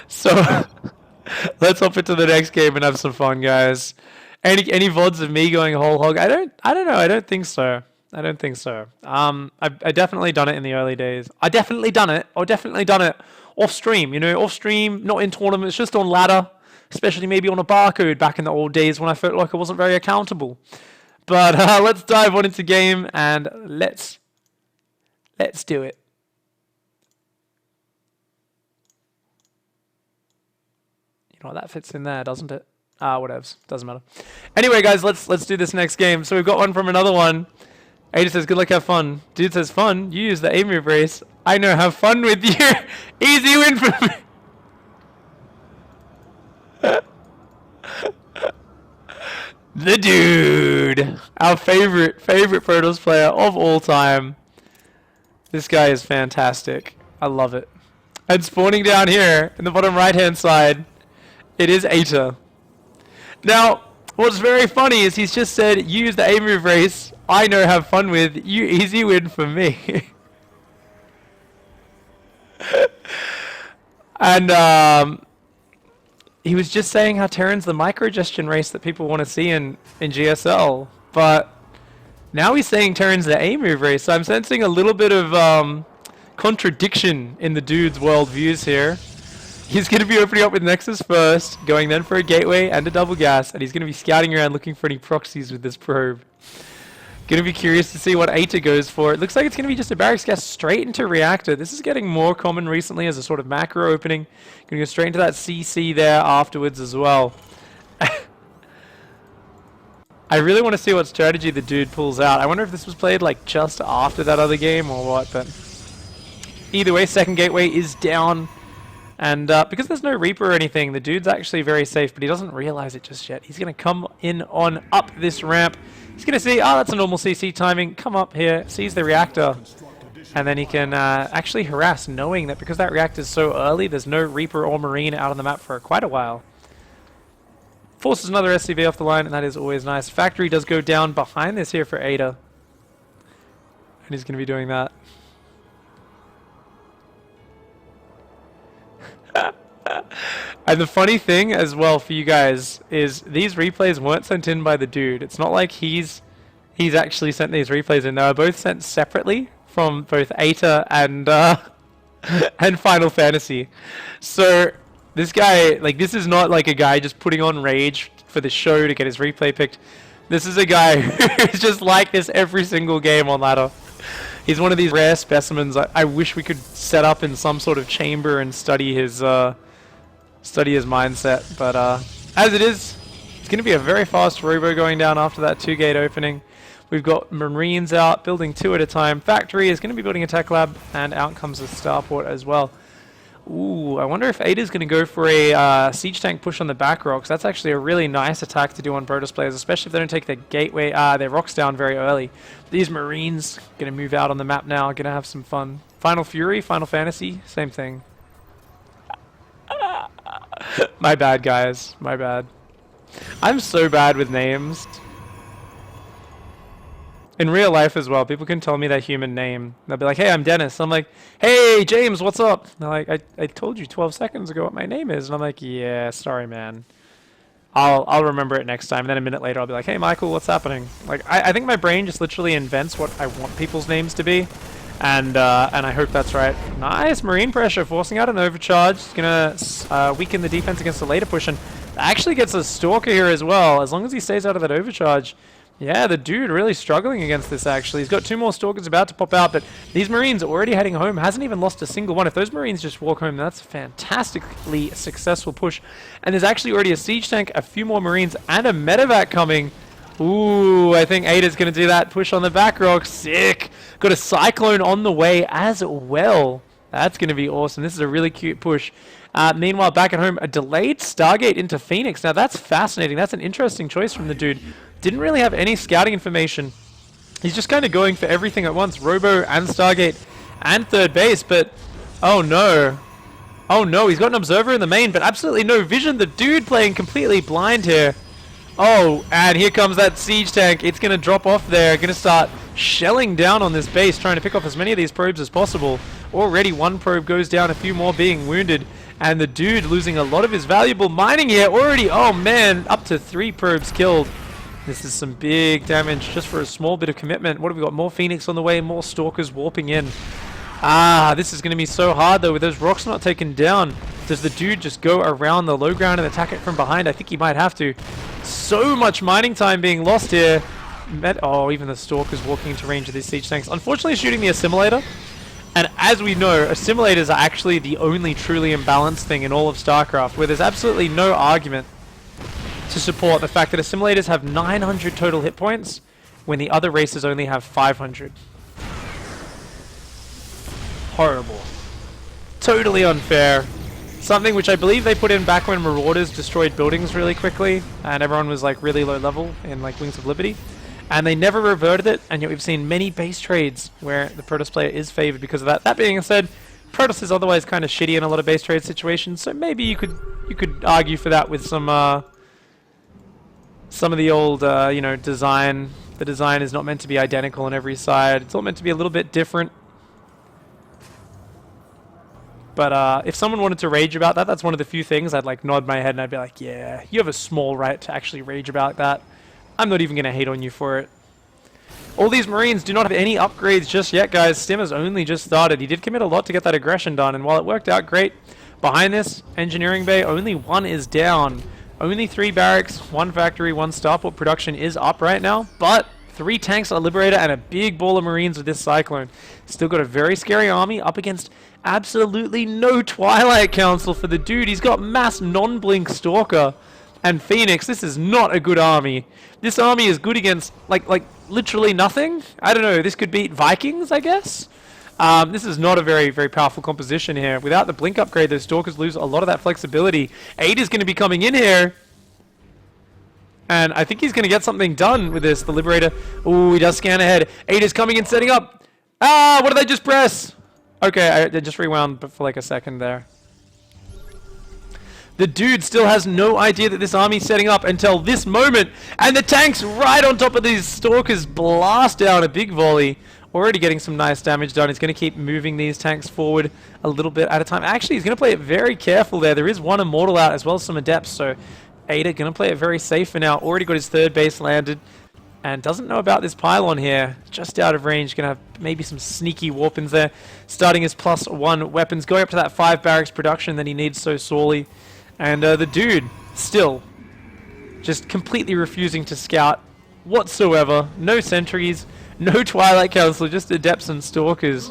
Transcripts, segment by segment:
So let's hop into the next game and have some fun, guys. Any VODs of me going whole hog? I don't know. I don't think so. I don't think so. I definitely done it in the early days. I definitely done it. Off stream, you know, off stream, not in tournaments, just on ladder, especially maybe on a barcode back in the old days when I felt like I wasn't very accountable. But let's dive on into game and let's do it. You know, that fits in there, doesn't it? Whatevs. Doesn't matter. Anyway, guys, let's do this next game. So we've got one from another one. Ada says, good luck, have fun. Dude says, fun? You use the A move race. I know, have fun with you. Easy win for me. The dude. Our favorite Protoss player of all time. This guy is fantastic. I love it. And spawning down here in the bottom right-hand side, it is Ada. Now, what's very funny is he's just said, use the A move race. I know, have fun with you. Easy win for me. And he was just saying how Terran's the microgestion race that people want to see in GSL. But now he's saying Terran's the A move race. So I'm sensing a little bit of contradiction in the dude's worldviews here. He's going to be opening up with Nexus first, going then for a gateway and a double gas, and he's going to be scouting around looking for any proxies with this probe. Going to be curious to see what Eta goes for. It looks like it's going to be just a barracks gas straight into reactor. This is getting more common recently as a sort of macro opening. Going to go straight into that CC there afterwards as well. I really want to see what strategy the dude pulls out. I wonder if this was played like just after that other game or what, but either way, second gateway is down. And because there's no Reaper or anything, the dude's actually very safe, but he doesn't realize it just yet. He's going to come in on up this ramp. He's going to see, oh, that's a normal CC timing. Come up here, sees the reactor, and then he can actually harass, knowing that because that reactor is so early, there's no Reaper or Marine out on the map for quite a while. Forces another SCV off the line, and that is always nice. Factory does go down behind this here for Ada. And he's going to be doing that. And the funny thing as well for you guys is these replays weren't sent in by the dude. It's not like he's actually sent these replays in. They were both sent separately from both Eta and and Final Fantasy. So this guy, like, this is not like a guy just putting on rage for the show to get his replay picked. This is a guy who's just like this every single game on ladder. He's one of these rare specimens. I wish we could set up in some sort of chamber and study his mindset, but as it is, it's going to be a very fast robo going down after that 2-gate opening. We've got Marines out, building 2 at a time. Factory is going to be building a tech lab, and out comes the starport as well. Ooh, I wonder if Ada's going to go for a siege tank push on the back rocks. That's actually a really nice attack to do on Protoss players, especially if they don't take their gateway, their rocks down very early. These Marines going to move out on the map now, going to have some fun. Final Fury, Final Fantasy, same thing. My bad, guys. My bad. I'm so bad with names. In real life as well, people can tell me their human name. They'll be like, hey, I'm Dennis. I'm like, hey, James, what's up? And they're like, I told you 12 seconds ago what my name is. And I'm like, yeah, sorry, man. I'll remember it next time. And then a minute later, I'll be like, hey, Michael, what's happening? Like, I think my brain just literally invents what I want people's names to be. And I hope that's right. Nice Marine pressure, forcing out an overcharge. It's going to weaken the defense against the later push. And actually gets a Stalker here as well, as long as he stays out of that overcharge. Yeah, the dude really struggling against this, actually. He's got 2 more Stalkers about to pop out, but these Marines are already heading home. Hasn't even lost a single one. If those Marines just walk home, that's a fantastically successful push. And there's actually already a siege tank, a few more Marines, and a medevac coming. Ooh, I think Ada's going to do that push on the back rock. Sick. Got a Cyclone on the way as well. That's going to be awesome. This is a really cute push. Meanwhile, back at home, a delayed Stargate into Phoenix. Now, that's fascinating. That's an interesting choice from the dude. Didn't really have any scouting information. He's just kind of going for everything at once. Robo and Stargate and third base, but oh no. Oh no, he's got an observer in the main, but absolutely no vision. The dude playing completely blind here. Oh, and here comes that siege tank. It's going to drop off there. Going to start shelling down on this base, trying to pick off as many of these probes as possible. Already one probe goes down, a few more being wounded. And the dude losing a lot of his valuable mining here already. Oh man, up to 3 probes killed. This is some big damage just for a small bit of commitment. What have we got? More Phoenix on the way, more Stalkers warping in. This is going to be so hard though with those rocks not taken down. Does the dude just go around the low ground and attack it from behind? I think he might have to. So much mining time being lost here. Oh, even the Stalkers walking into range of these siege tanks. Unfortunately shooting the assimilator. And as we know, assimilators are actually the only truly imbalanced thing in all of StarCraft, where there's absolutely no argument to support the fact that assimilators have 900 total hit points when the other races only have 500. Horrible. Totally unfair. Something which I believe they put in back when Marauders destroyed buildings really quickly and everyone was like really low level in like Wings of Liberty. And they never reverted it, and yet we've seen many base trades where the Protoss player is favored because of that. That being said, Protoss is otherwise kind of shitty in a lot of base trade situations, so maybe you could argue for that with some of the old you know, design. The design is not meant to be identical on every side. It's all meant to be a little bit different. But if someone wanted to rage about that, that's one of the few things I'd like nod my head and I'd be like, yeah, you have a small right to actually rage about that. I'm not even going to hate on you for it. All these Marines do not have any upgrades just yet, guys. Stim has only just started. He did commit a lot to get that aggression done, and while it worked out great, behind this engineering bay, only 1 is down. Only 3 barracks, 1 factory, 1 starport production is up right now, but 3 tanks, a Liberator, and a big ball of Marines with this Cyclone. Still got a very scary army up against absolutely no Twilight Council for the dude. He's got mass non-blink Stalker and Phoenix. This is not a good army. This army is good against, like literally nothing. I don't know, this could beat Vikings, I guess. This is not a very, very powerful composition here. Without the blink upgrade, those Stalkers lose a lot of that flexibility. 8 is going to be coming in here. And I think he's going to get something done with this. The Liberator, ooh, he does scan ahead. 8 is coming in, setting up. What did I just press? Okay, I just rewound for like a second there. The dude still has no idea that this army's setting up until this moment. And the tanks right on top of these Stalkers blast down a big volley. Already getting some nice damage done. He's going to keep moving these tanks forward a little bit at a time. Actually, he's going to play it very careful there. There is 1 Immortal out as well as some Adepts. So Ada going to play it very safe for now. Already got his 3rd base landed. And doesn't know about this pylon here. Just out of range. Going to have maybe some sneaky warpins there. Starting his +1 weapons. Going up to that 5 barracks production that he needs so sorely. And the dude, still, just completely refusing to scout whatsoever. No sentries, no Twilight Council, just Adepts and Stalkers.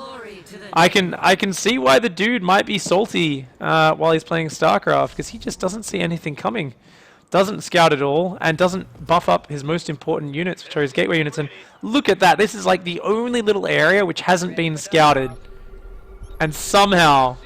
I can see why the dude might be salty while he's playing StarCraft, because he just doesn't see anything coming. Doesn't scout at all, and doesn't buff up his most important units, which are his gateway units. And look at that, this is like the only little area which hasn't been scouted. And somehow,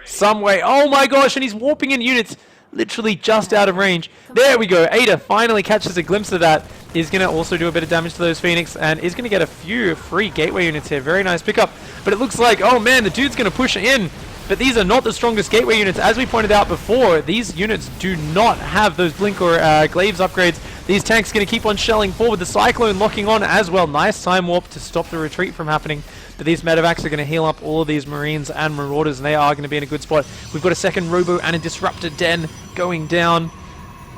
some way, oh my gosh, and he's warping in units literally just out of range. There we go. Ada finally catches a glimpse of that. He's going to also do a bit of damage to those Phoenix, and is going to get a few free gateway units here. Very nice pickup. But it looks like, oh man, the dude's going to push in. But these are not the strongest gateway units. As we pointed out before, these units do not have those blink or glaives upgrades. These tanks going to keep on shelling forward. The Cyclone locking on as well. Nice time warp to stop the retreat from happening. But these medevacs are going to heal up all of these Marines and Marauders, and they are going to be in a good spot. We've got a second Robo and a Disruptor Den going down.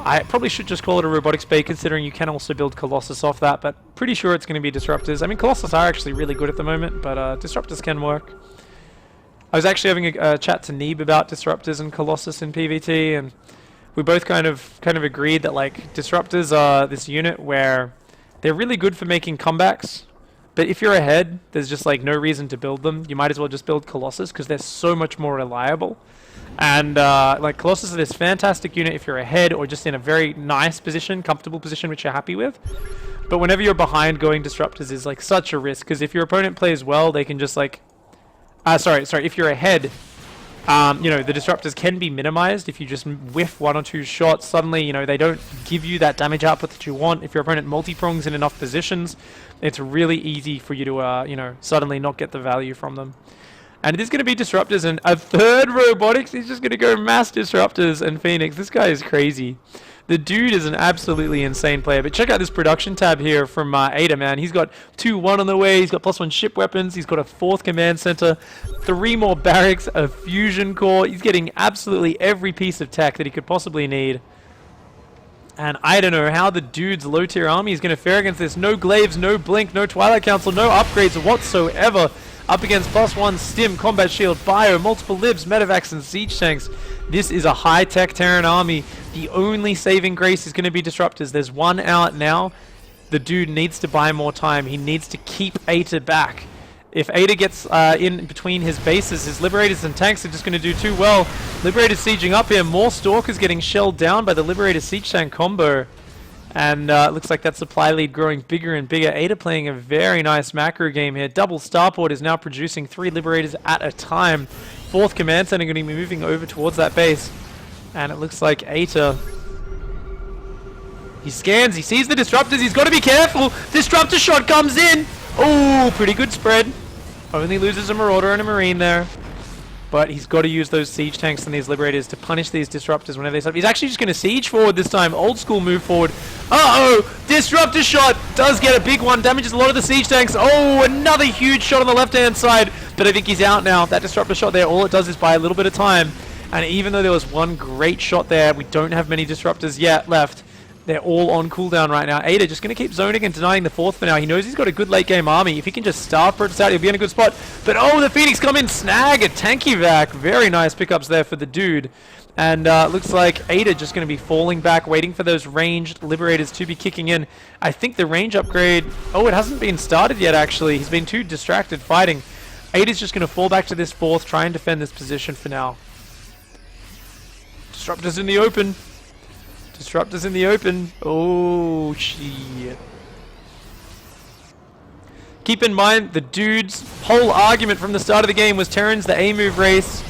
I probably should just call it a Robotics Bay, considering you can also build Colossus off that, but pretty sure it's going to be Disruptors. I mean, Colossus are actually really good at the moment, but Disruptors can work. I was actually having a chat to Neeb about Disruptors and Colossus in PvT, and we both kind of agreed that like Disruptors are this unit where they're really good for making comebacks. But if you're ahead, there's just like no reason to build them. You might as well just build Colossus because they're so much more reliable. And like Colossus is this fantastic unit if you're ahead or just in a very nice position, comfortable position, which you're happy with. But whenever you're behind, going Disruptors is like such a risk because if your opponent plays well, they can just like, sorry, if you're ahead, you know, the Disruptors can be minimized. If you just whiff 1 or 2 shots, suddenly, you know, they don't give you that damage output that you want. If your opponent multi-prongs in enough positions, it's really easy for you to, you know, suddenly not get the value from them. And it is going to be Disruptors, and a 3rd Robotics. He's just going to go mass Disruptors and Phoenix. This guy is crazy. The dude is an absolutely insane player. But check out this production tab here from Ada, man. He's got 2-1 on the way. He's got +1 ship weapons. He's got a 4th command center, 3 more barracks, a fusion core. He's getting absolutely every piece of tech that he could possibly need. And I don't know how the dude's low-tier army is going to fare against this. No glaives, no blink, no Twilight Council, no upgrades whatsoever. Up against +1 stim, combat shield, bio, multiple libs, medevacs, and siege tanks. This is a high-tech Terran army. The only saving grace is going to be disruptors. There's one out now. The dude needs to buy more time. He needs to keep Ada back. If Ada gets in between his bases, his Liberators and tanks are just going to do too well. Liberators sieging up here. More Stalkers getting shelled down by the Liberator siege tank combo. And looks like that supply lead growing bigger and bigger. Ada playing a very nice macro game here. Double Starport is now producing 3 Liberators at a time. 4th command center going to be moving over towards that base. And it looks like Ada... He scans, he sees the disruptors, he's got to be careful! Disruptor shot comes in! Oh, pretty good spread. Only loses a Marauder and a Marine there. But he's got to use those siege tanks and these Liberators to punish these disruptors whenever they stop. He's actually just going to siege forward this time. Old school move forward. Uh-oh! Disruptor shot does get a big one. Damages a lot of the siege tanks. Oh, another huge shot on the left-hand side. But I think he's out now. That disruptor shot there, all it does is buy a little bit of time. And even though there was one great shot there, we don't have many disruptors yet left. They're all on cooldown right now. Ada just going to keep zoning and denying the 4th for now. He knows he's got a good late-game army. If he can just starve Protoss out, he'll be in a good spot. But oh, the Phoenix come in, snag a tanky vac. Very nice pickups there for the dude. And looks like Ada just going to be falling back, waiting for those ranged Liberators to be kicking in. I think the range upgrade... Oh, it hasn't been started yet, actually. He's been too distracted fighting. Ada's just going to fall back to this 4th, try and defend this position for now. Disruptors in the open. Disruptors in the open. Oh, shit. Keep in mind, the dude's whole argument from the start of the game was Terran's the A-move race,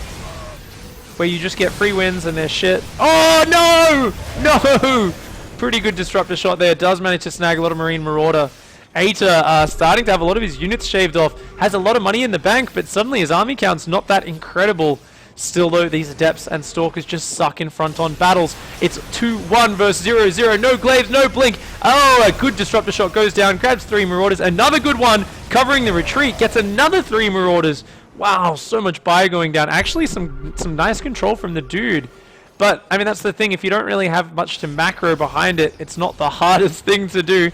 where you just get free wins and they're shit. Oh, no! No! Pretty good disruptor shot there. Does manage to snag a lot of Marine Marauder. Ada starting to have a lot of his units shaved off. Has a lot of money in the bank, but suddenly his army count's not that incredible. Still though, these Adepts and Stalkers just suck in front on battles. It's 2-1 versus 0-0. No glaives, no blink. Oh, a good disruptor shot goes down, grabs 3 Marauders. Another good one, covering the retreat, gets another 3 Marauders. Wow, so much bio going down. Actually, some nice control from the dude. But, I mean, that's the thing. If you don't really have much to macro behind it, it's not the hardest thing to do.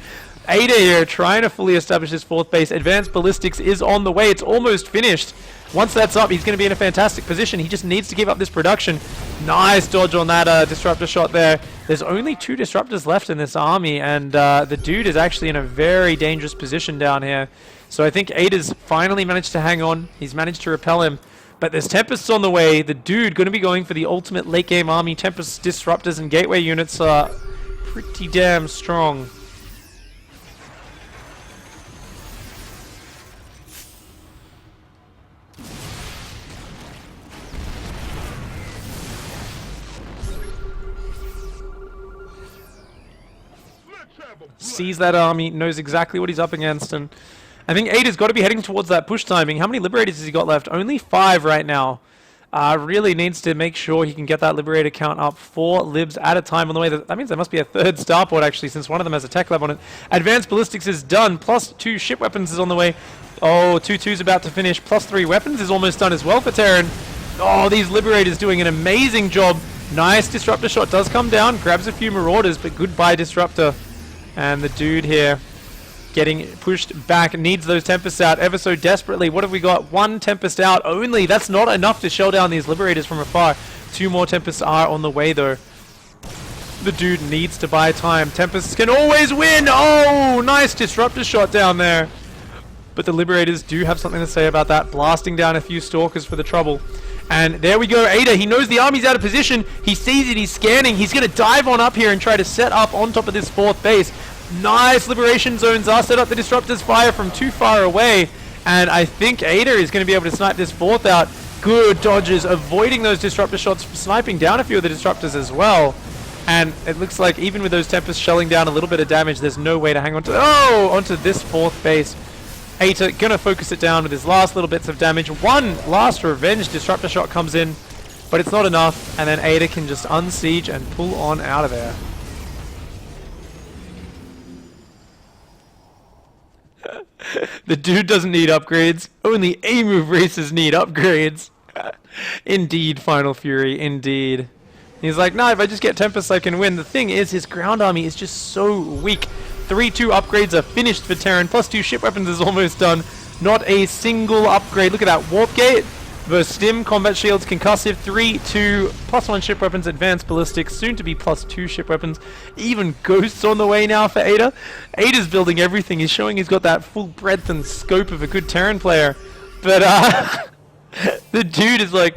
Ada here trying to fully establish his 4th base. Advanced Ballistics is on the way. It's almost finished. Once that's up, he's going to be in a fantastic position. He just needs to give up this production. Nice dodge on that disruptor shot there. There's only 2 disruptors left in this army, and the dude is actually in a very dangerous position down here. So I think Ada's finally managed to hang on. He's managed to repel him. But there's Tempests on the way. The dude going to be going for the ultimate late-game army. Tempest disruptors and gateway units are pretty damn strong. Sees that army, knows exactly what he's up against, and I think Ada's got to be heading towards that push timing. How many Liberators has he got left? Only 5 right now. Really needs to make sure he can get that Liberator count up 4 libs at a time on the way. That means there must be a 3rd starport, actually, since one of them has a tech lab on it. Advanced Ballistics is done, plus 2 ship weapons is on the way. Oh, 2-2's about to finish, plus 3 weapons is almost done as well for Terran. Oh, these Liberators doing an amazing job. Nice disruptor shot does come down, grabs a few Marauders, but goodbye disruptor. And the dude here getting pushed back, needs those Tempests out ever so desperately. What have we got? 1 Tempest out only. That's not enough to shell down these Liberators from afar. 2 more Tempests are on the way though. The dude needs to buy time. Tempests can always win. Oh, nice disruptor shot down there. But the Liberators do have something to say about that, blasting down a few Stalkers for the trouble. And there we go, Ada. He knows the army's out of position. He sees it, he's scanning. He's going to dive on up here and try to set up on top of this 4th base. Nice liberation zones are set up. The disruptors fire from too far away. And I think Ada is going to be able to snipe this 4th out. Good dodges, avoiding those disruptor shots, sniping down a few of the disruptors as well. And it looks like even with those Tempests shelling down a little bit of damage, there's no way to hang on to... Oh, onto this 4th base. Ada gonna focus it down with his last little bits of damage. One last revenge disruptor shot comes in, but it's not enough, and then Ada can just unsiege and pull on out of there. The dude doesn't need upgrades. Only A-move races need upgrades. Indeed, Final Fury, indeed. He's like, nah, if I just get Tempest, I can win. The thing is, his ground army is just so weak. 3-2 upgrades are finished for Terran. +2 ship weapons is almost done. Not a single upgrade. Look at that. Warp Gate versus Stim. Combat Shields, Concussive. 3-2. +1 ship weapons. Advanced Ballistics. Soon to be +2 ship weapons. Even Ghosts on the way now for Ada. Ada's building everything. He's showing he's got that full breadth and scope of a good Terran player. But, the dude is like,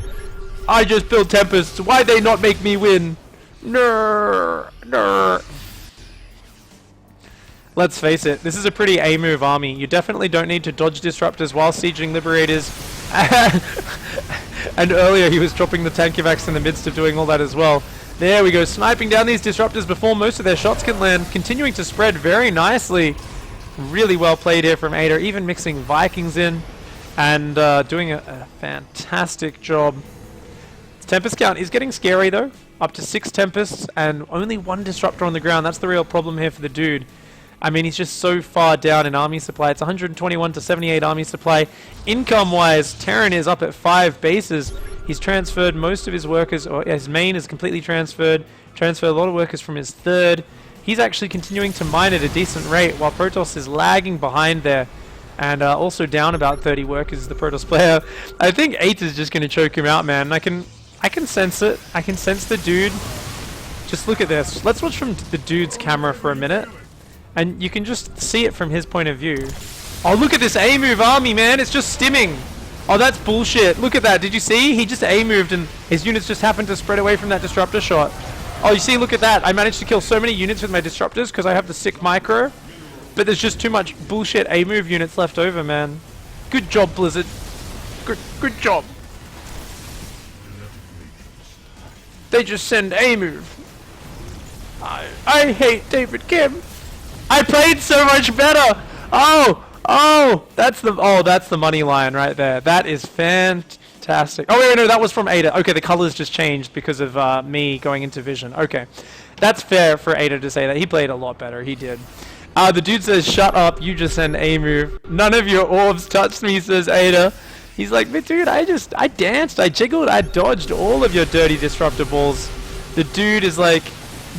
I just built Tempests. Why'd they not make me win? Nrr. Let's face it, this is a pretty A-move army. You definitely don't need to dodge disruptors while sieging liberators. And earlier he was dropping the tankivacs in the midst of doing all that as well. There we go, sniping down these disruptors before most of their shots can land. Continuing to spread very nicely. Really well played here from Ada, even mixing Vikings in. And doing a fantastic job. His Tempest count is getting scary though. Up to 6 Tempests and only 1 Disruptor on the ground. That's the real problem here for the dude. I mean, he's just so far down in army supply. It's 121 to 78 army supply. Income-wise, Terran is up at 5 bases. He's transferred most of his workers, or his main is completely transferred. Transferred a lot of workers from his 3rd. He's actually continuing to mine at a decent rate, while Protoss is lagging behind there. And also down about 30 workers is the Protoss player. I think 8 is just going to choke him out, man. I can sense it. I can sense the dude. Just look at this. Let's watch from the dude's camera for a minute. And you can just see it from his point of view. Oh, look at this A-move army, man. It's just stimming. Oh, that's bullshit. Look at that. Did you see? He just A-moved and his units just happened to spread away from that disruptor shot. Oh, you see? Look at that. I managed to kill so many units with my disruptors because I have the sick micro. But there's just too much bullshit A-move units left over, man. Good job, Blizzard. Good job. They just send A-move. I hate David Kim. I played so much better. Oh, that's the money line right there. That is fantastic. Oh wait, no, that was from Ada. Okay, the colors just changed because of me going into vision. Okay, that's fair for Ada to say that. He played a lot better. He did. The dude says, "Shut up! You just send a move. None of your orbs touched me," says Ada. He's like, "But dude, I danced, I jiggled, I dodged all of your dirty disruptor balls." The dude is like,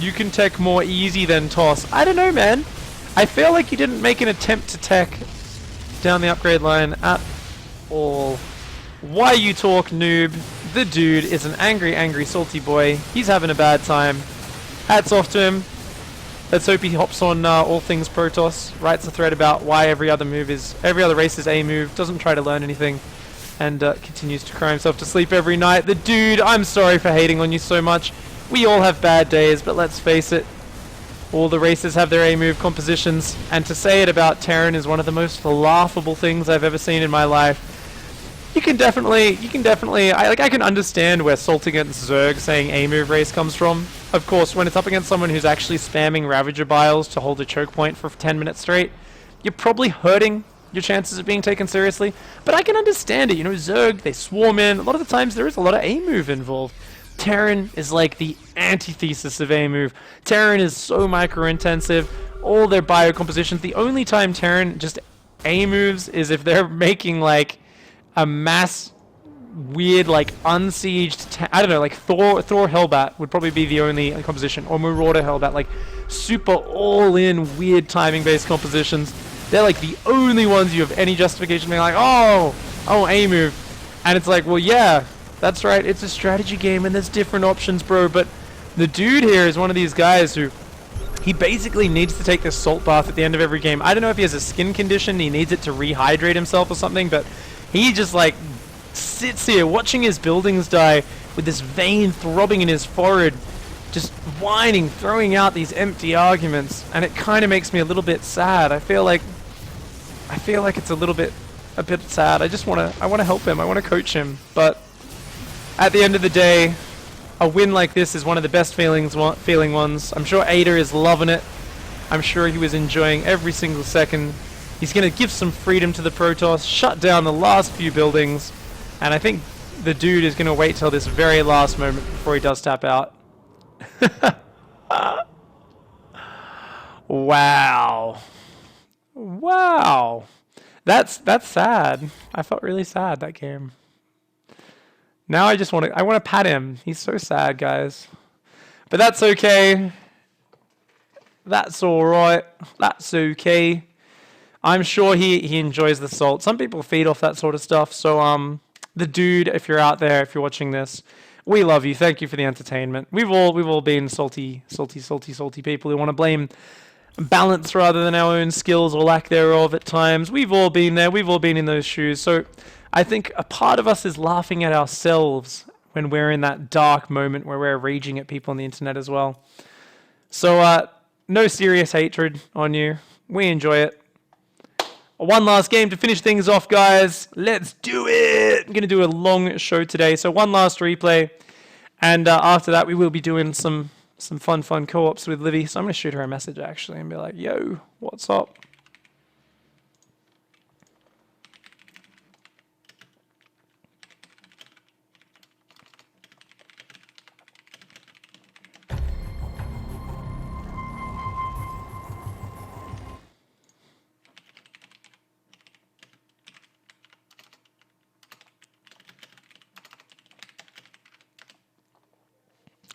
"You can tech more easy than toss." I don't know, man. I feel like you didn't make an attempt to tech down the upgrade line at all. Why you talk, noob? The dude is an angry, salty boy. He's having a bad time. Hats off to him. Let's hope he hops on all things Protoss, writes a thread about why every other race is a move, doesn't try to learn anything, and continues to cry himself to sleep every night. The dude, I'm sorry for hating on you so much. We all have bad days, but let's face it, all the races have their A-move compositions, and to say it about Terran is one of the most laughable things I've ever seen in my life. I can understand where Salt against Zerg saying A-move race comes from. Of course, when it's up against someone who's actually spamming Ravager Biles to hold a choke point for 10 minutes straight, you're probably hurting your chances of being taken seriously. But I can understand it, you know, Zerg, they swarm in, a lot of the times there is a lot of A-move involved. Terran is like the antithesis of A-move. Terran is so micro-intensive, all their bio compositions. The only time Terran just A-moves is if they're making like a mass weird like unsieged, I don't know, like Thor Hellbat would probably be the only composition, or Marauder Hellbat, like super all-in weird timing-based compositions. They're like the only ones you have any justification being like, oh, A-move. And it's like, well, yeah, that's right, it's a strategy game and there's different options, bro. But the dude here is one of these guys who, he basically needs to take this salt bath at the end of every game. I don't know if he has a skin condition, he needs it to rehydrate himself or something, but he just like sits here watching his buildings die with this vein throbbing in his forehead, just whining, throwing out these empty arguments, and it kind of makes me a little bit sad. I feel like it's a bit sad. I want to help him. I want to coach him, but at the end of the day, a win like this is one of the best feeling ones. I'm sure Ada is loving it. I'm sure he was enjoying every single second. He's going to give some freedom to the Protoss, shut down the last few buildings, and I think the dude is going to wait till this very last moment before he does tap out. Wow. Wow. That's sad. I felt really sad that game. Now I just want to pat him. He's so sad, guys. But that's okay. That's all right. That's okay. I'm sure he enjoys the salt. Some people feed off that sort of stuff. So the dude, if you're out there, if you're watching this, we love you. Thank you for the entertainment. We've all been salty people who want to blame balance rather than our own skills or lack thereof at times. We've all been there. We've all been in those shoes. So I think a part of us is laughing at ourselves when we're in that dark moment where we're raging at people on the internet as well. So no serious hatred on you. We enjoy it. One last game to finish things off, guys. Let's do it. I'm going to do a long show today. So one last replay. And after that, we will be doing some fun co-ops with Livy. So I'm going to shoot her a message, actually, and be like, yo, what's up?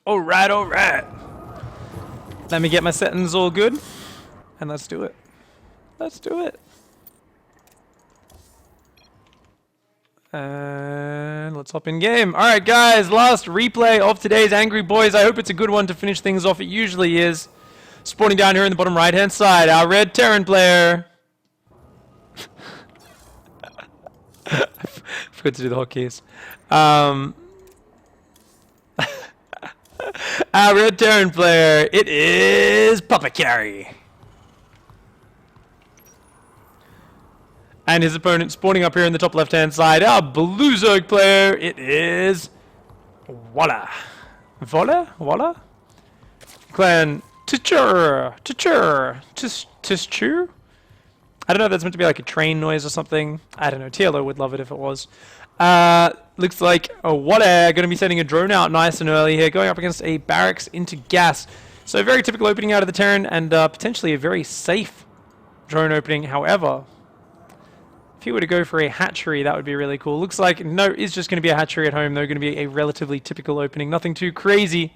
All right. Let me get my settings all good, and let's do it. And let's hop in game. All right, guys, last replay of today's Angry Boys. I hope it's a good one to finish things off. It usually is. Spawning down here in the bottom right-hand side, our red Terran player. I forgot to do the hotkeys. Our red Terran player, it is Papa Carry. And his opponent spawning up here in the top left-hand side, our blue Zerg player, it is Walla. Clan Tichur. I don't know if that's meant to be like a train noise or something. I don't know. TLO would love it if it was. Looks like Walla going to be sending a drone out nice and early here, going up against a barracks into gas. So a very typical opening out of the Terran, and potentially a very safe drone opening. However, if he were to go for a hatchery, that would be really cool. Looks like no, it's just going to be a hatchery at home, though. Going to be a relatively typical opening. Nothing too crazy.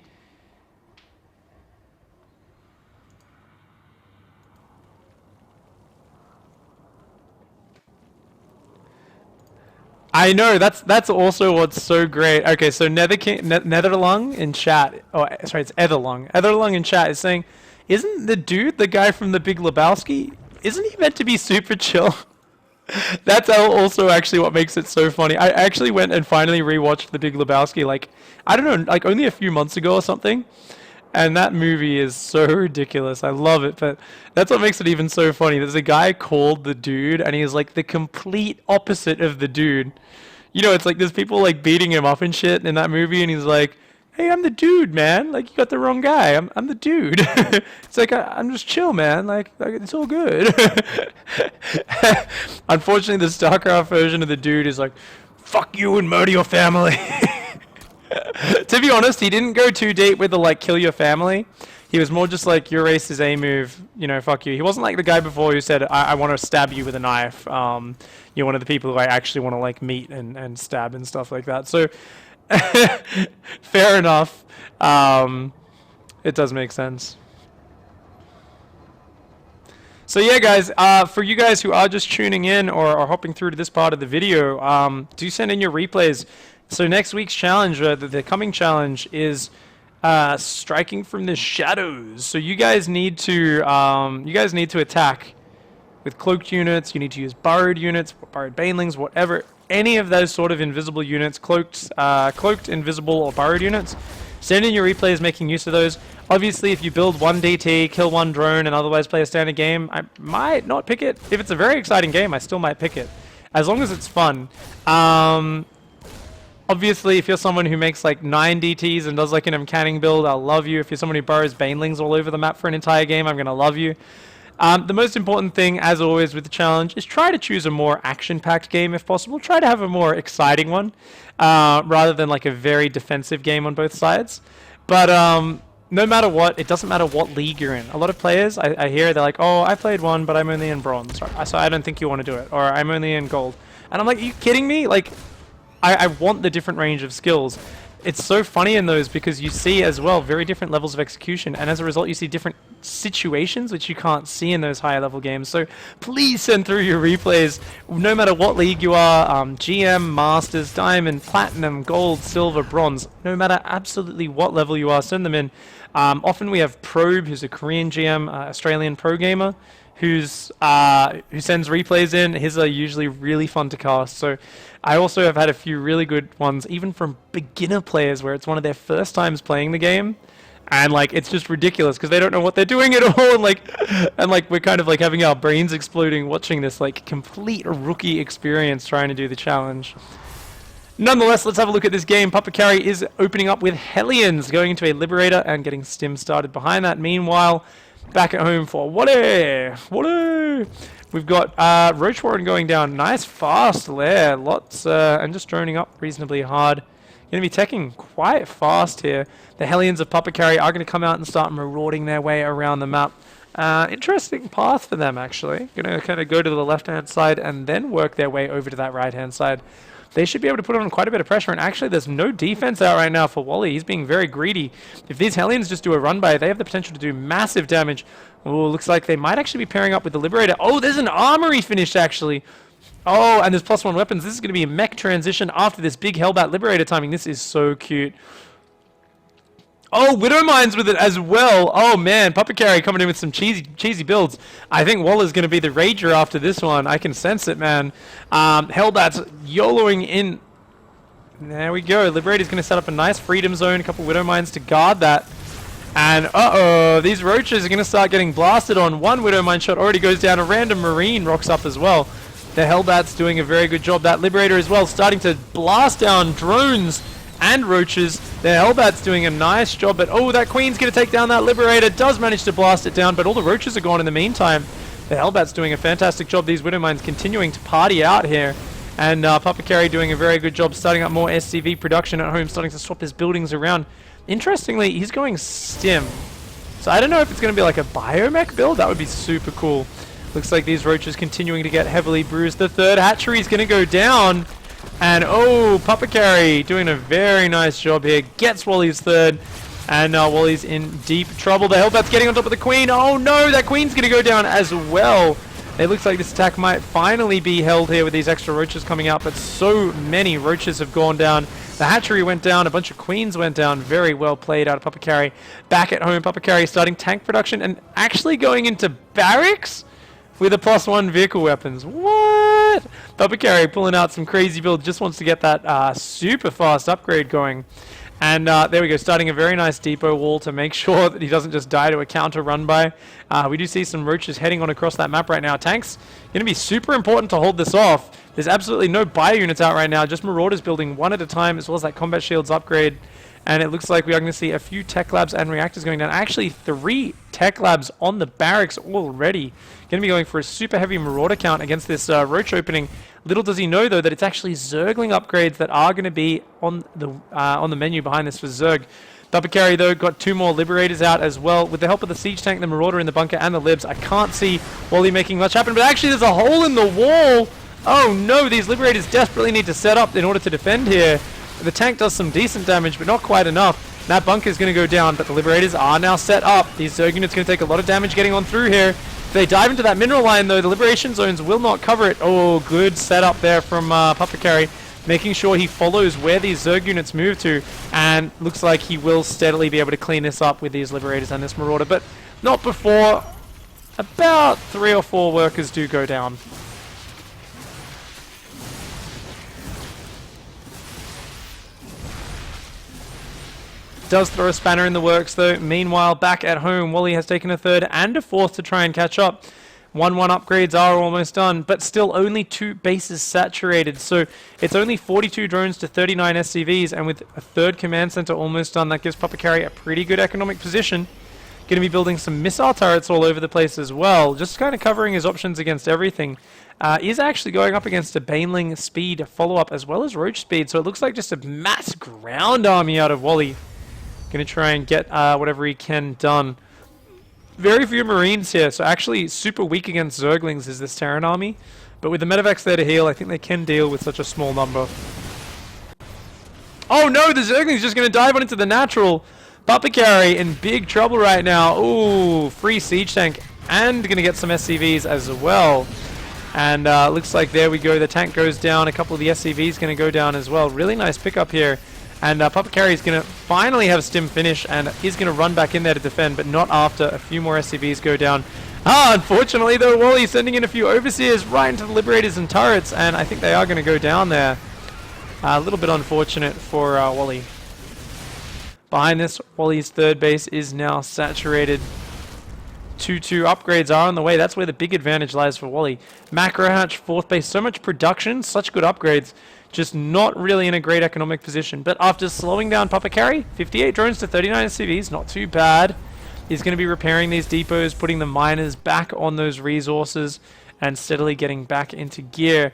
I know, that's also what's so great. Okay, so Netherlung in chat, oh sorry, it's Etherlung. Etherlung in chat is saying, isn't the dude the guy from The Big Lebowski? Isn't he meant to be super chill? That's also actually what makes it so funny. I actually went and finally rewatched The Big Lebowski, like, I don't know, like only a few months ago or something. And that movie is so ridiculous. I love it, but that's what makes it even so funny. There's a guy called the Dude, and he's like the complete opposite of the dude. You know, it's like there's people like beating him up and shit in that movie, and he's like, hey, I'm the dude, man. Like, you got the wrong guy. I'm the dude. It's like, I'm just chill, man. Like it's all good. Unfortunately, the StarCraft version of the Dude is like, fuck you and murder your family. To be honest, he didn't go too deep with the like kill your family. He was more just like your race is a move, you know, fuck you. He wasn't like the guy before who said I want to stab you with a knife. You're one of the people who I actually want to like meet and stab and stuff like that. So fair enough. It does make sense. So yeah, guys, for you guys who are just tuning in or hopping through to this part of the video, do send in your replays. So next week's challenge, the coming challenge, is striking from the shadows. So you guys need to attack with cloaked units. You need to use burrowed units, burrowed banelings, whatever, any of those sort of invisible units, cloaked, invisible, or burrowed units. Send in your replays making use of those. Obviously, if you build one DT, kill one drone, and otherwise play a standard game, I might not pick it. If it's a very exciting game, I still might pick it, as long as it's fun. Obviously, if you're someone who makes like 9 DTs and does like an canning build, I'll love you. If you're someone who burrows banelings all over the map for an entire game, I'm going to love you. The most important thing, as always with the challenge, is try to choose a more action-packed game if possible. Try to have a more exciting one, rather than like a very defensive game on both sides. But no matter what, it doesn't matter what league you're in. A lot of players, I hear, they're like, oh, I played one, but I'm only in bronze, so I don't think you want to do it, or I'm only in gold. And I'm like, are you kidding me? Like, I want the different range of skills. It's so funny in those because you see as well very different levels of execution, and as a result you see different situations which you can't see in those higher level games. So please send through your replays no matter what league you are, GM, Masters, Diamond, Platinum, Gold, Silver, Bronze, no matter absolutely what level you are, send them in. Often we have Probe, who's a Korean GM, Australian pro gamer, who sends replays in. His are usually really fun to cast. So I also have had a few really good ones, even from beginner players, where it's one of their first times playing the game, and like it's just ridiculous because they don't know what they're doing at all, and like we're kind of like having our brains exploding watching this like complete rookie experience trying to do the challenge. Nonetheless, let's have a look at this game. Papakari is opening up with Hellions, going into a Liberator and getting Stim started behind that. Meanwhile, back at home for Wale! We've got Roach Warren going down. Nice fast lair. Lots, and just droning up reasonably hard. Going to be teching quite fast here. The Hellions of Papakari are going to come out and start marauding their way around the map. Interesting path for them, actually. Going to kind of go to the left-hand side and then work their way over to that right-hand side. They should be able to put on quite a bit of pressure, and actually there's no defense out right now for Wally. He's being very greedy. If these Hellions just do a run by, they have the potential to do massive damage. Oh, looks like they might actually be pairing up with the Liberator. Oh, there's an armory finished, actually. Oh, and there's +1 weapons. This is going to be a mech transition after this big Hellbat Liberator timing. This is so cute. Oh, Widow Mines with it as well. Oh, man. Papakari coming in with some cheesy builds. I think Waller's going to be the rager after this one. I can sense it, man. Hellbat's YOLOing in. There we go. Liberator's going to set up a nice freedom zone. A couple Widow Mines to guard that. And, uh-oh, these roaches are going to start getting blasted on. One Widow Mine shot already goes down. A random Marine rocks up as well. The Hellbat's doing a very good job. That Liberator as well starting to blast down drones and roaches. The Hellbat's doing a nice job, but oh, that Queen's going to take down that Liberator. Does manage to blast it down, but all the roaches are gone in the meantime. The Hellbat's doing a fantastic job. These Widow Mines continuing to party out here. And Papakari doing a very good job starting up more SCV production at home, starting to swap his buildings around. Interestingly, he's going Stim. So I don't know if it's going to be like a biomech build. That would be super cool. Looks like these roaches continuing to get heavily bruised. The third hatchery is going to go down. And oh, Papakari doing a very nice job here. Gets Wally's third. And Wally's in deep trouble. The Hellbat's getting on top of the Queen. Oh no, that Queen's going to go down as well. It looks like this attack might finally be held here with these extra roaches coming out. But so many roaches have gone down. The hatchery went down. A bunch of Queens went down. Very well played out of Papakari. Back at home, Papakari starting tank production and actually going into barracks with a +1 vehicle weapons. What? Papakari pulling out some crazy build. Just wants to get that super fast upgrade going. And there we go, starting a very nice depot wall to make sure that he doesn't just die to a counter run by. We do see some roaches heading on across that map right now. Tanks going to be super important to hold this off. There's absolutely no bio units out right now, just Marauders building one at a time, as well as that combat shields upgrade. And it looks like we are going to see a few tech labs and reactors going down. Actually, 3 tech labs on the barracks already. Going to be going for a super heavy Marauder count against this roach opening. Little does he know, though, that it's actually Zergling upgrades that are going to be on the menu behind this for Zerg. Papakari, though, got 2 more Liberators out as well. With the help of the Siege Tank, the Marauder in the bunker, and the Libs, I can't see Wally making much happen. But actually, there's a hole in the wall. Oh, no, these Liberators desperately need to set up in order to defend here. The tank does some decent damage, but not quite enough. That bunker is going to go down, but the Liberators are now set up. These Zerg units going to take a lot of damage getting on through here. If they dive into that mineral line, though, the Liberation Zones will not cover it. Oh, good setup there from Papakari, making sure he follows where these Zerg units move to, and looks like he will steadily be able to clean this up with these Liberators and this Marauder, but not before about 3 or 4 workers do go down. Does throw a spanner in the works, though. Meanwhile, back at home, Wally has taken a 3rd and a 4th to try and catch up. 1-1 upgrades are almost done, but still only 2 bases saturated. So it's only 42 drones to 39 SCVs, and with a 3rd command center almost done, that gives Papakari a pretty good economic position. Going to be building some missile turrets all over the place as well, just kind of covering his options against everything. Is actually going up against a Baneling speed follow-up as well as Roach speed, so it looks like just a mass ground army out of Wally. Gonna try and get whatever he can done. Very few Marines here, so actually super weak against Zerglings is this Terran army. But with the Medivacs there to heal, I think they can deal with such a small number. Oh no, the Zergling's just gonna dive on into the natural. Papakari in big trouble right now. Ooh, free siege tank, and gonna get some SCVs as well. And looks like there we go, the tank goes down, a couple of the SCVs gonna go down as well. Really nice pickup here. And Papakari is going to finally have stim finish, and he's going to run back in there to defend, but not after a few more SCVs go down. Unfortunately though, Wally's sending in a few Overseers right into the Liberators and turrets, and I think they are going to go down there. A little bit unfortunate for Wally. Behind this, Wally's third base is now saturated. 2-2 upgrades are on the way. That's where the big advantage lies for Wally. Macro hatch, fourth base, so much production, such good upgrades. Just not really in a great economic position. But after slowing down Papakari, 58 drones to 39 SCVs, not too bad. He's going to be repairing these depots, putting the miners back on those resources, and steadily getting back into gear.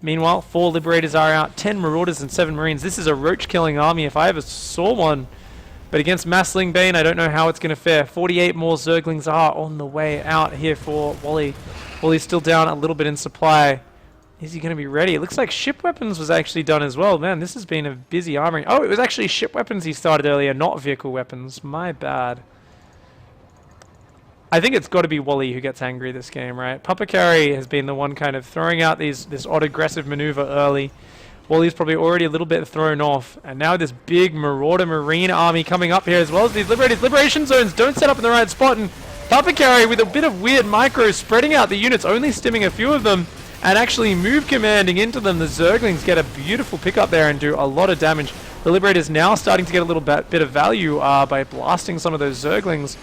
Meanwhile, 4 Liberators are out, 10 Marauders and 7 Marines. This is a roach-killing army if I ever saw one. But against Massling Bane, I don't know how it's going to fare. 48 more Zerglings are on the way out here for Wally. Wally's still down a little bit in supply. Is he going to be ready? It looks like ship weapons was actually done as well. Man, this has been a busy armoring. Oh, it was actually ship weapons he started earlier, not vehicle weapons. My bad. I think it's got to be Wally who gets angry this game, right? Papakari has been the one kind of throwing out this odd aggressive maneuver early. Wally's probably already a little bit thrown off. And now this big Marauder Marine army coming up here, as well as these Liberators. Liberation zones don't set up in the right spot. And Papakari with a bit of weird micro spreading out the units, only stimming a few of them. And actually move commanding into them. The Zerglings get a beautiful pickup there and do a lot of damage. The Liberator's now starting to get a little bit of value by blasting some of those Zerglings.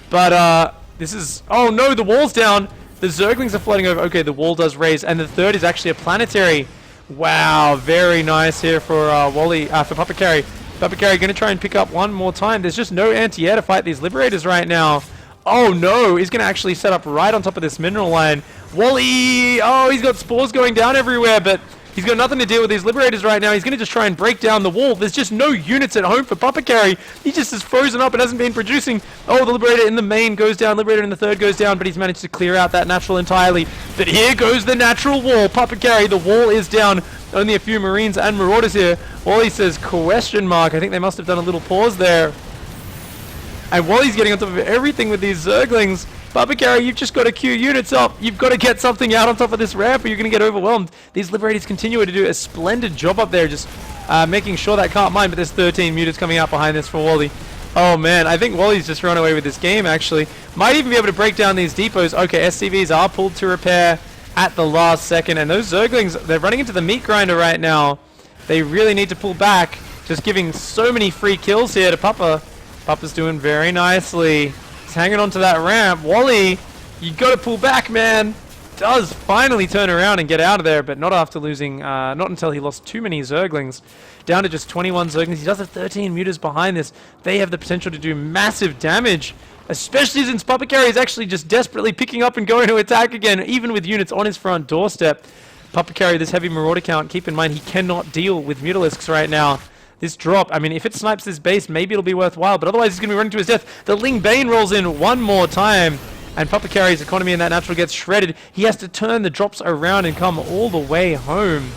But this is... Oh no, the wall's down. The Zerglings are floating over. Okay, the wall does raise. And the third is actually a planetary. Wow, very nice here for Wally, for Papakari. Papakari going to try and pick up one more time. There's just no anti-air to fight these Liberators right now. Oh no, he's going to actually set up right on top of this mineral line. Wally! Oh, he's got spores going down everywhere, but he's got nothing to deal with these Liberators right now. He's going to just try and break down the wall. There's just no units at home for Papakari. He just is frozen up and hasn't been producing. Oh, the Liberator in the main goes down. Liberator in the third goes down, but he's managed to clear out that natural entirely. But here goes the natural wall. Papakari, the wall is down. Only a few Marines and Marauders here. Wally says question mark. I think they must have done a little pause there. And Wally's getting on top of everything with these Zerglings. Papakari, you've just got to queue units up. You've got to get something out on top of this ramp or you're going to get overwhelmed. These Liberators continue to do a splendid job up there, just making sure that can't mine, but there's 13 mutants coming out behind this for Wally. Oh man, I think Wally's just run away with this game actually. Might even be able to break down these depots. Okay, SCVs are pulled to repair at the last second, and those Zerglings, they're running into the meat grinder right now. They really need to pull back, just giving so many free kills here to Papa. Papa's doing very nicely. He's hanging onto that ramp. Wally, you got to pull back, man. Does finally turn around and get out of there, but not after losing, not until he lost too many Zerglings. Down to just 21 Zerglings. He does have 13 mutas behind this. They have the potential to do massive damage, especially since Papakari is actually just desperately picking up and going to attack again, even with units on his front doorstep. Papakari, this heavy Marauder count, keep in mind he cannot deal with Mutalisks right now. This drop, I mean, if it snipes this base, maybe it'll be worthwhile, but otherwise he's going to be running to his death. The Ling Bane rolls in one more time, and Papakari's economy in that natural gets shredded. He has to turn the drops around and come all the way home.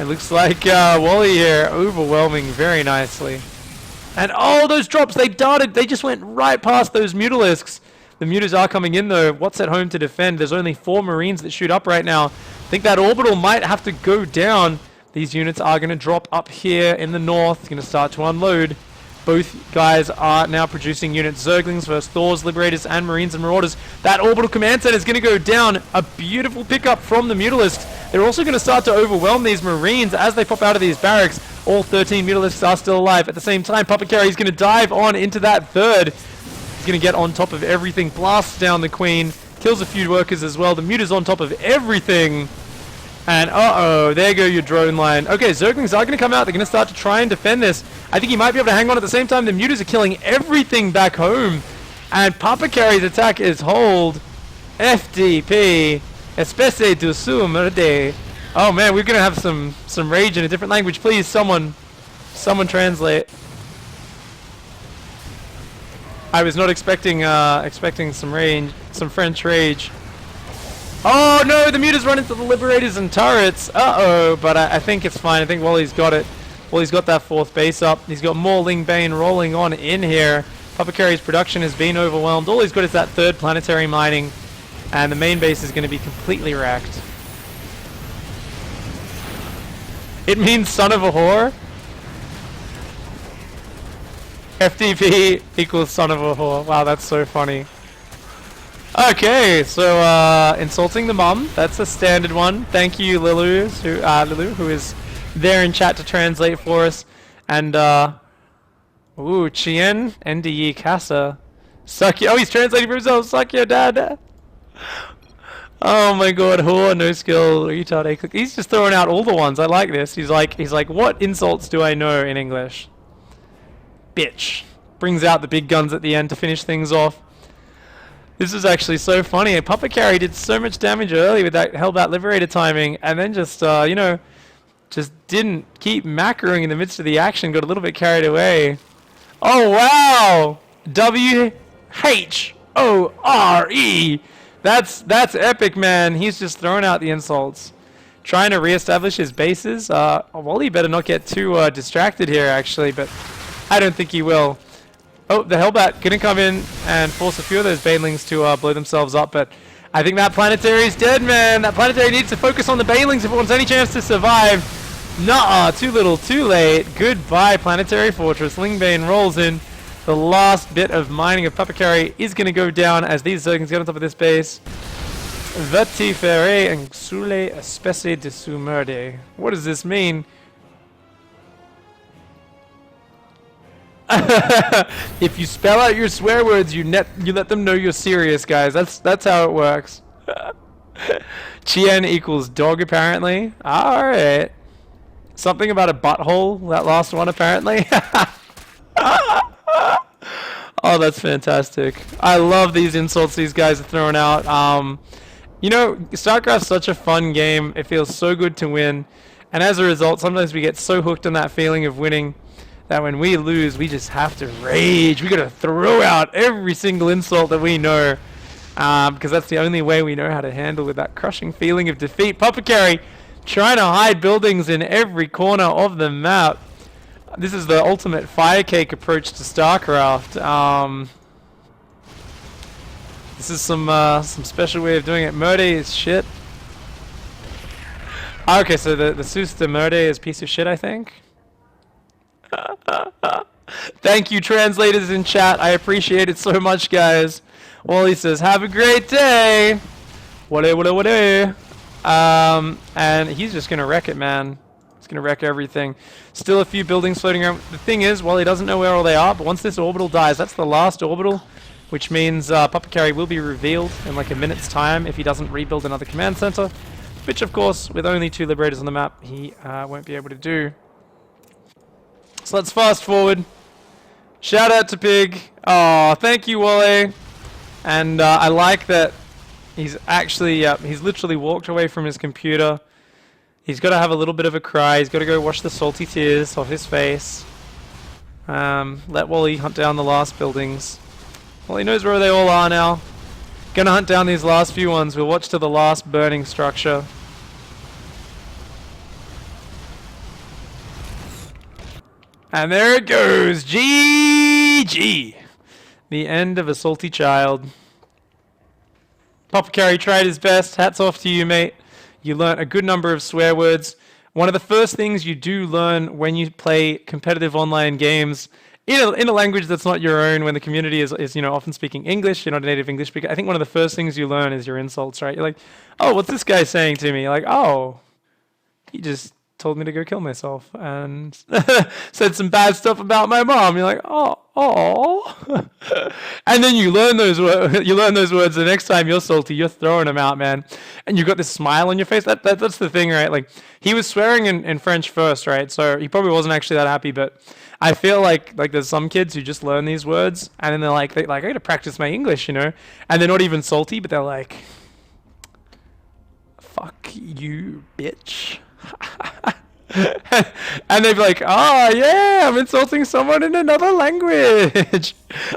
It looks like Wally here overwhelming very nicely. And oh, those drops, they darted, they just went right past those Mutalisks. The mutas are coming in though. What's at home to defend? There's only 4 Marines that shoot up right now. I think that orbital might have to go down. These units are going to drop up here in the north. Going to start to unload. Both guys are now producing units. Zerglings versus Thors, Liberators, and Marines and Marauders. That orbital command center is going to go down. A beautiful pickup from the Mutalisks. They're also going to start to overwhelm these Marines as they pop out of these barracks. All 13 Mutalisks are still alive. At the same time, Papakari is going to dive on into that third. He's going to get on top of everything. Blasts down the Queen. Kills a few workers as well. The Muta's on top of everything. And uh-oh, there go your drone line. Okay, Zerglings are going to come out. They're going to start to try and defend this. I think he might be able to hang on at the same time. The Mutas are killing everything back home. And Papakari's attack is hold. FDP. Especie du sumerde. Oh man, we're going to have some rage in a different language. Please, someone translate. I was not expecting some French rage. Oh no, the Mutas run into the Liberators and turrets. Uh-oh, but I think it's fine. I think Wally's got it. Wally's got that 4th base up. He's got more Ling Bane rolling on in here. Papa Carry's production has been overwhelmed. All he's got is that 3rd planetary mining, and the main base is going to be completely wrecked. It means son of a whore. FTP equals son of a whore. Wow, that's so funny. Okay, so insulting the mom. That's a standard one. Thank you, Lilu, who is there in chat to translate for us. And ooh, Chien NDE Casa. Suck you. Oh, he's translating for himself. Suck your dad. Oh my god, whore, no skill, retard. He's just throwing out all the ones. I like this. He's like, what insults do I know in English? Bitch. Brings out the big guns at the end to finish things off. This is actually so funny. Papa Carry did so much damage early with that Hellbat Liberator timing, and then just, you know, just didn't keep macroing in the midst of the action, got a little bit carried away. Oh, wow! W-H-O-R-E! That's epic, man. He's just throwing out the insults. Trying to reestablish his bases. Wally better not get too distracted here, actually, but I don't think he will. Oh, the Hellbat gonna come in and force a few of those Banelings to blow themselves up, but I think that planetary is dead, man. That planetary needs to focus on the Banelings if it wants any chance to survive. Nuh-uh, too little, too late. Goodbye, Planetary Fortress. Lingbane rolls in. The last bit of mining of Papa Carry is going to go down as these Zergans get on top of this base. Vertifere and Xule especie de su merde. What does this mean? If you spell out your swear words, you let them know you're serious, guys. That's how it works. Chien equals dog, apparently. Alright. Something about a butthole, that last one, apparently. Oh, that's fantastic. I love these insults these guys are throwing out. You know, StarCraft's such a fun game. It feels so good to win. And as a result, sometimes we get so hooked on that feeling of winning that when we lose, we just have to rage. We gotta throw out every single insult that we know. Because that's the only way we know how to handle with that crushing feeling of defeat. Papa Carry trying to hide buildings in every corner of the map. This is the ultimate fire cake approach to StarCraft. This is some special way of doing it. Merde is shit. Okay, so the Sus de Merde is piece of shit, I think. Thank you, translators in chat. I appreciate it so much, guys. Wally says, have a great day. Whatever. And he's just gonna wreck it, man. He's gonna wreck everything. Still a few buildings floating around. The thing is, Wally doesn't know where all they are, but once this orbital dies, that's the last orbital, which means Papa Carry will be revealed in like a minute's time if he doesn't rebuild another command center, which of course, with only 2 Liberators on the map, he won't be able to do. So let's fast forward. Shout out to Pig. Oh, thank you, Wally. And I like that he's actually, he's literally walked away from his computer. He's got to have a little bit of a cry. He's got to go wash the salty tears off his face. Let Wally hunt down the last buildings. Well, he knows where they all are now. Gonna hunt down these last few ones. We'll watch to the last burning structure. And there it goes. GG. The end of a salty child. Papa Carry tried his best. Hats off to you, mate. You learnt a good number of swear words. One of the first things you do learn when you play competitive online games in a language that's not your own, when the community is you know, often speaking English, you're not a native English speaker. I think one of the first things you learn is your insults, right? You're like, oh, what's this guy saying to me? You're like, oh, he just told me to go kill myself and said some bad stuff about my mom. You're like, oh. And then you learn those words. The next time you're salty, you're throwing them out, man. And you've got this smile on your face. That's the thing, right? Like, he was swearing in French first, right? So he probably wasn't actually that happy. But I feel like there's some kids who just learn these words and then they're like, I got to practice my English, you know. And they're not even salty, but they're like, fuck you, bitch. And they'd be like, "Oh yeah, I'm insulting someone in another language."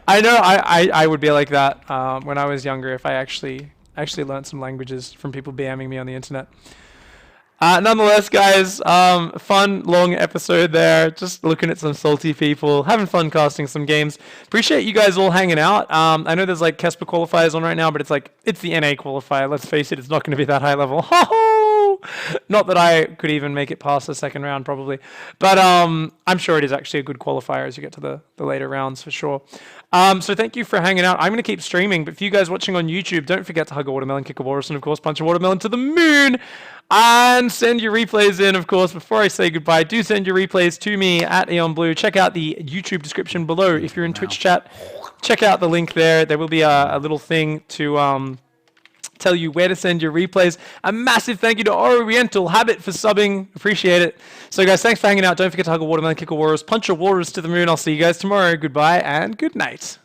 I know I would be like that when I was younger if I actually learned some languages from people BMing me on the internet. Nonetheless, guys, fun long episode there. Just looking at some salty people, having fun casting some games. Appreciate you guys all hanging out. I know there's like Kesper qualifiers on right now, but it's the NA qualifier. Let's face it, it's not going to be that high level. Not that I could even make it past the second round, probably, but I'm sure it is actually a good qualifier as you get to the later rounds for sure. So thank you for hanging out. I'm going to keep streaming, but for you guys watching on YouTube, don't forget to hug a watermelon, kick a walrus, and of course punch a watermelon to the moon. And send your replays in, of course. Before I say goodbye, do send your replays to me at EonBlue. Check out the YouTube description below. If you're in Twitch chat, check out the link there. There will be a little thing to tell you where to send your replays. A massive thank you to Oriental Habit for subbing. Appreciate it. So, guys, thanks for hanging out. Don't forget to hug a watermelon, kick a walrus, punch a walrus to the moon. I'll see you guys tomorrow. Goodbye and good night.